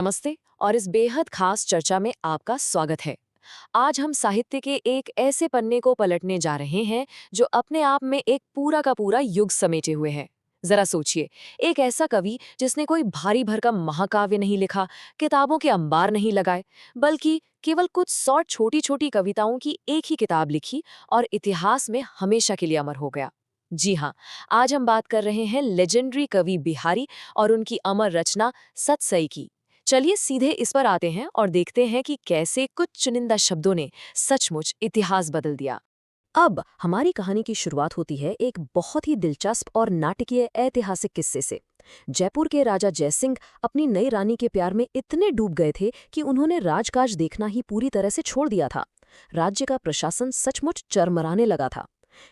नमस्ते और इस बेहद खास चर्चा में आपका स्वागत है। आज हम साहित्य के एक ऐसे पन्ने को पलटने जा रहे हैं जो अपने आप में एक पूरा का पूरा युग समेटे हुए है। जरा सोचिए, एक ऐसा कवि जिसने कोई भारी भरकम महाकाव्य नहीं लिखा, किताबों के अंबार नहीं लगाए, बल्कि केवल कुछ सौ छोटी छोटी कविताओं की एक ही किताब लिखी और इतिहास में हमेशा के लिए अमर हो गया। जी हाँ, आज हम बात कर रहे हैं लेजेंडरी कवि बिहारी और उनकी अमर रचना सतसई की। चलिए सीधे इस पर आते हैं और देखते हैं कि कैसे कुछ चुनिंदा शब्दों ने सचमुच इतिहास बदल दिया। अब हमारी कहानी की शुरुआत होती है एक बहुत ही दिलचस्प और नाटकीय ऐतिहासिक किस्से से। जयपुर के राजा जयसिंह अपनी नई रानी के प्यार में इतने डूब गए थे कि उन्होंने राजकाज देखना ही पूरी तरह से छोड़ दिया था। राज्य का प्रशासन सचमुच चरमराने लगा था।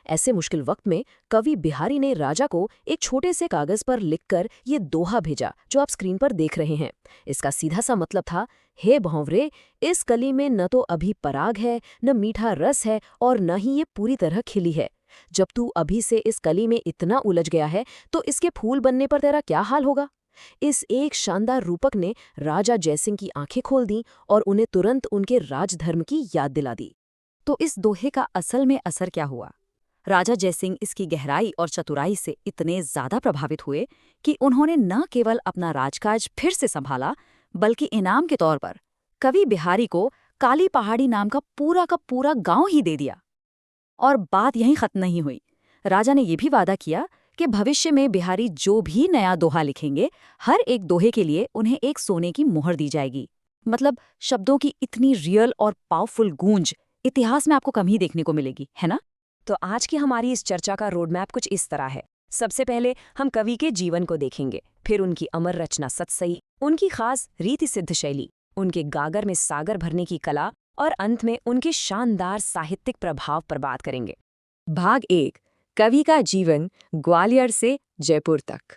ऐसे मुश्किल वक्त में कवि बिहारी ने राजा को एक छोटे से कागज पर लिखकर ये दोहा भेजा जो आप स्क्रीन पर देख रहे हैं। इसका सीधा सा मतलब था, हे भंवरे, इस कली में न तो अभी पराग है, न मीठा रस है और न ही ये पूरी तरह खिली है। जब तू अभी से इस कली में इतना उलझ गया है तो इसके फूल बनने पर तेरा क्या हाल होगा। इस एक शानदार रूपक ने राजा जयसिंह की आंखें खोल दी और उन्हें तुरंत उनके राजधर्म की याद दिला दी। तो इस दोहे का असल में असर क्या हुआ? राजा जयसिंह इसकी गहराई और चतुराई से इतने ज्यादा प्रभावित हुए कि उन्होंने न केवल अपना राजकाज फिर से संभाला, बल्कि इनाम के तौर पर कवि बिहारी को काली पहाड़ी नाम का पूरा गांव ही दे दिया। और बात यहीं खत्म नहीं हुई। राजा ने यह भी वादा किया कि भविष्य में बिहारी जो भी नया दोहा लिखेंगे, हर एक दोहे के लिए उन्हें एक सोने की मुहर दी जाएगी। मतलब शब्दों की इतनी रियल और पावरफुल गूंज इतिहास में आपको कम ही देखने को मिलेगी, है ना? तो आज की हमारी इस चर्चा का रोड मैप कुछ इस तरह है। सबसे पहले हम कवि के जीवन को देखेंगे, फिर उनकी अमर रचना सतसई, उनकी खास रीति सिद्ध शैली, उनके गागर में सागर भरने की कला और अंत में उनके शानदार साहित्यिक प्रभाव पर बात करेंगे। भाग 1, कवि का जीवन ग्वालियर से जयपुर तक।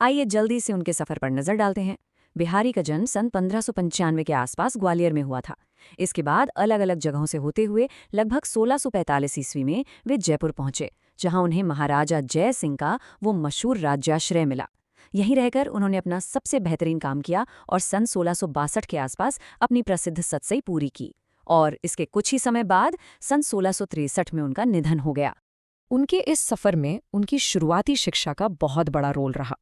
आइए जल्दी से उनके सफर पर नजर डालते हैं। बिहारी का जन्म सन 1595 के आसपास ग्वालियर में हुआ था। इसके बाद अलग अलग जगहों से होते हुए लगभग 1645 ईस्वी में वे जयपुर पहुंचे, जहां उन्हें महाराजा जय सिंह का वो मशहूर राज्याश्रय मिला। यहीं रहकर उन्होंने अपना सबसे बेहतरीन काम किया और सन 1662 के आसपास अपनी प्रसिद्ध सतसई पूरी की। और इसके कुछ ही समय बाद सन 1663 में उनका निधन हो गया। उनके इस सफर में उनकी शुरुआती शिक्षा का बहुत बड़ा रोल रहा।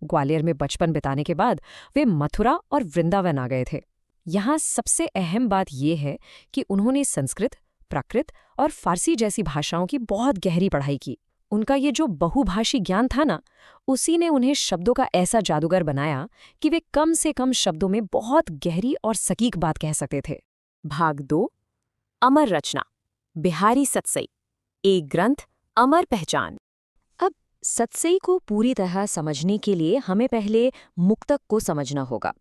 ग्वालियर में बचपन बिताने के बाद वे मथुरा और वृंदावन आ गए थे। यहाँ सबसे अहम बात यह है कि उन्होंने संस्कृत, प्राकृत और फारसी जैसी भाषाओं की बहुत गहरी पढ़ाई की। उनका ये जो बहुभाषी ज्ञान था ना, उसी ने उन्हें शब्दों का ऐसा जादूगर बनाया कि वे कम से कम शब्दों में बहुत गहरी और सटीक बात कह सकते थे। भाग 2, अमर रचना बिहारी सतसई, एक ग्रंथ अमर पहचान। अब सतसई को पूरी तरह समझने के लिए हमें पहले मुक्तक को समझना होगा।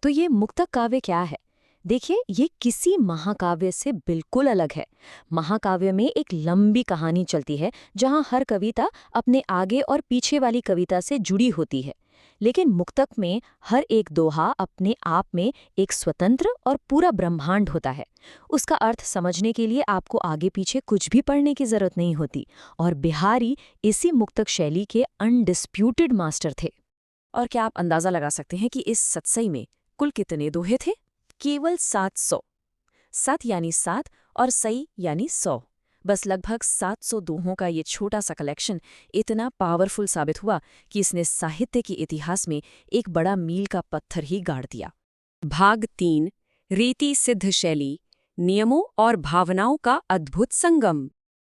तो ये मुक्तक काव्य क्या है? देखिए, ये किसी महाकाव्य से बिल्कुल अलग है। महाकाव्य में एक लंबी कहानी चलती है जहां हर कविता अपने आगे और पीछे वाली कविता से जुड़ी होती है। लेकिन मुक्तक में हर एक दोहा अपने आप में एक स्वतंत्र और पूरा ब्रह्मांड होता है। उसका अर्थ समझने के लिए आपको आगे पीछे कुछ भी पढ़ने की जरूरत नहीं होती। और बिहारी इसी मुक्तक शैली के अनडिस्प्यूटेड मास्टर थे। और क्या आप अंदाजा लगा सकते हैं कि इस सतसई में कुल कितने दोहे थे? केवल 700। सत यानी 7 और सई यानी 100। बस लगभग 700 दोहों का ये छोटा सा कलेक्शन इतना पावरफुल साबित हुआ कि इसने साहित्य के इतिहास में एक बड़ा मील का पत्थर ही गाड़ दिया। भाग 3, रीति सिद्ध शैली, नियमों और भावनाओं का अद्भुत संगम।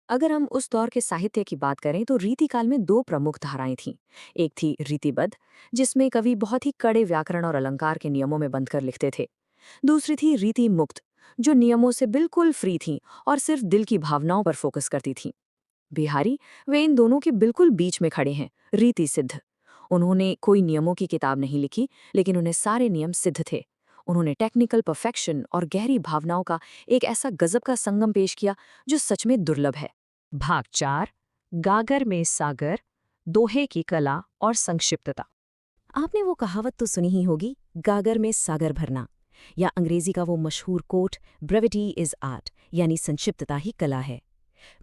अगर हम उस दौर के साहित्य की बात करें तो रीतिकाल में 2 प्रमुख धाराएं थीं। एक थी रीतिबद्ध, जिसमें कवि बहुत ही कड़े व्याकरण और अलंकार के नियमों में बंधकर लिखते थे। दूसरी थी रीति मुक्त, जो नियमों से बिल्कुल फ्री थीं और सिर्फ दिल की भावनाओं पर फोकस करती थीं। बिहारी वे इन दोनों के बिल्कुल बीच में खड़े हैं, रीति सिद्ध। उन्होंने कोई नियमों की किताब नहीं लिखी, लेकिन उन्हें सारे नियम सिद्ध थे। उन्होंने टेक्निकल परफेक्शन और गहरी भावनाओं का एक ऐसा गजब का संगम पेश किया जो सच में दुर्लभ है। भाग 4, गागर में सागर, दोहे की कला और संक्षिप्तता। आपने वो कहावत तो सुनी ही होगी, गागर में सागर भरना, या अंग्रेजी का वो मशहूर कोट, ब्रेविटी इज आर्ट, यानी संक्षिप्तता ही कला है।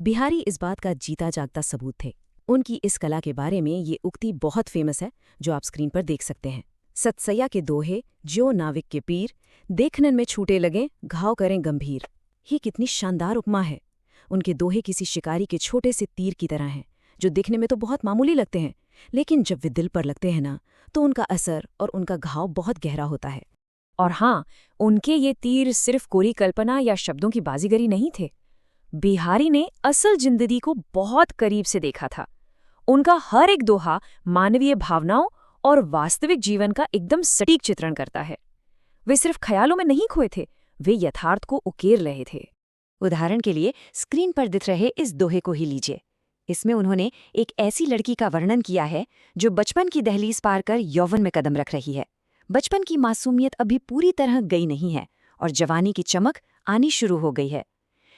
बिहारी इस बात का जीता जागता सबूत थे। उनकी इस कला के बारे में ये उक्ति बहुत फेमस है, जो आप स्क्रीन पर देख सकते हैं। सतसैया के दोहे, ज्यो नाविक के पीर, देखने में छूटे लगे, घाव करें गंभीर। ये कितनी शानदार उपमा है। उनके दोहे किसी शिकारी के छोटे से तीर की तरह हैं, जो दिखने में तो बहुत मामूली लगते हैं, लेकिन जब वे दिल पर लगते हैं ना, तो उनका असर और उनका घाव बहुत गहरा होता है। और हाँ, उनके ये तीर सिर्फ कोरी कल्पना या शब्दों की बाजीगरी नहीं थे। बिहारी ने असल जिंदगी को बहुत करीब से देखा था। उनका हर एक दोहा मानवीय भावनाओं और वास्तविक जीवन का एकदम सटीक चित्रण करता है। वे सिर्फ ख्यालों में नहीं खोए थे, वे यथार्थ को उकेर रहे थे। उदाहरण के लिए स्क्रीन पर दिख रहे इस दोहे को ही लीजिए। इसमें उन्होंने एक ऐसी लड़की का वर्णन किया है जो बचपन की दहलीज पार कर यौवन में कदम रख रही है। बचपन की मासूमियत अभी पूरी तरह गई नहीं है और जवानी की चमक आनी शुरू हो गई है।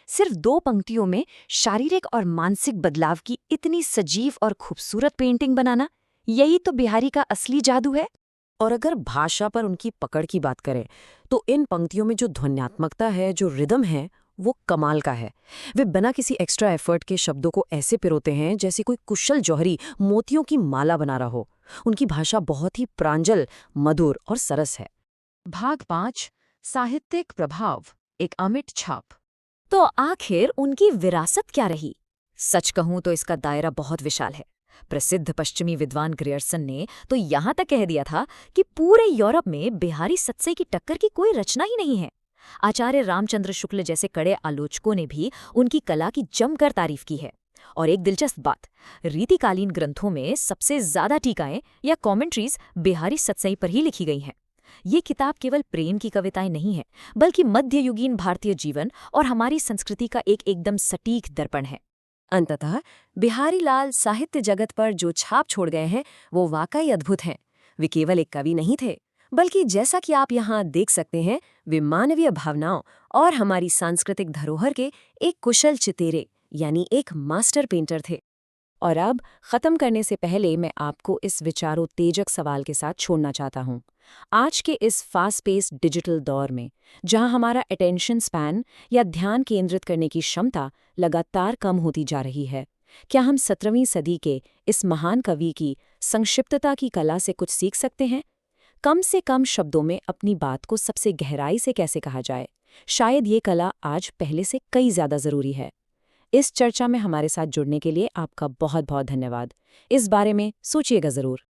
सिर्फ 2 पंक्तियों में शारीरिक और मानसिक बदलाव की इतनी सजीव और खूबसूरत पेंटिंग बनाना, यही तो बिहारी का असली जादू है। और अगर भाषा पर उनकी पकड़ की बात करें, तो इन पंक्तियों में जो ध्वन्यात्मकता है, जो रिदम है, वो कमाल का है। वे बिना किसी एक्स्ट्रा एफर्ट के शब्दों को ऐसे पिरोते हैं जैसे कोई कुशल जौहरी मोतियों की माला बना रहा हो। उनकी भाषा बहुत ही प्रांजल, मधुर और सरस है। भाग 5 साहित्यिक प्रभाव, एक अमिट छाप। तो आखिर उनकी विरासत क्या रही? सच कहूं तो इसका दायरा बहुत विशाल है। प्रसिद्ध पश्चिमी विद्वान ग्रियर्सन ने तो यहां तक कह दिया था कि पूरे यूरोप में बिहारी सतसई की टक्कर की कोई रचना ही नहीं है। आचार्य रामचंद्र शुक्ल जैसे कड़े आलोचकों ने भी उनकी कला की जमकर तारीफ की है। और एक दिलचस्प बात, रीतिकालीन ग्रंथों में सबसे ज्यादा टीकाएं या कमेंट्रीज बिहारी सतसई पर ही लिखी गई हैं। ये किताब केवल प्रेम की कविताएं नहीं है, बल्कि मध्ययुगीन भारतीय जीवन और हमारी संस्कृति का एक एकदम सटीक दर्पण है। अंततः बिहारी लाल साहित्य जगत पर जो छाप छोड़ गए हैं, वो वाकई अद्भुत हैं। वे केवल एक कवि नहीं थे, बल्कि जैसा कि आप यहाँ देख सकते हैं, वे मानवीय भावनाओं और हमारी सांस्कृतिक धरोहर के एक कुशल चितेरे, यानी एक मास्टर पेंटर थे। और अब खत्म करने से पहले मैं आपको इस विचारोत्तेजक सवाल के साथ छोड़ना चाहता हूँ। आज के इस फास्ट पेस डिजिटल दौर में, जहाँ हमारा अटेंशन स्पैन या ध्यान केंद्रित करने की क्षमता लगातार कम होती जा रही है, क्या हम 17वीं सदी के इस महान कवि की संक्षिप्तता की कला से कुछ सीख सकते हैं? कम से कम शब्दों में अपनी बात को सबसे गहराई से कैसे कहा जाए? शायद ये कला आज पहले से कई ज़्यादा ज़रूरी है। इस चर्चा में हमारे साथ जुड़ने के लिए आपका बहुत बहुत धन्यवाद। इस बारे में सोचिएगा ज़रूर।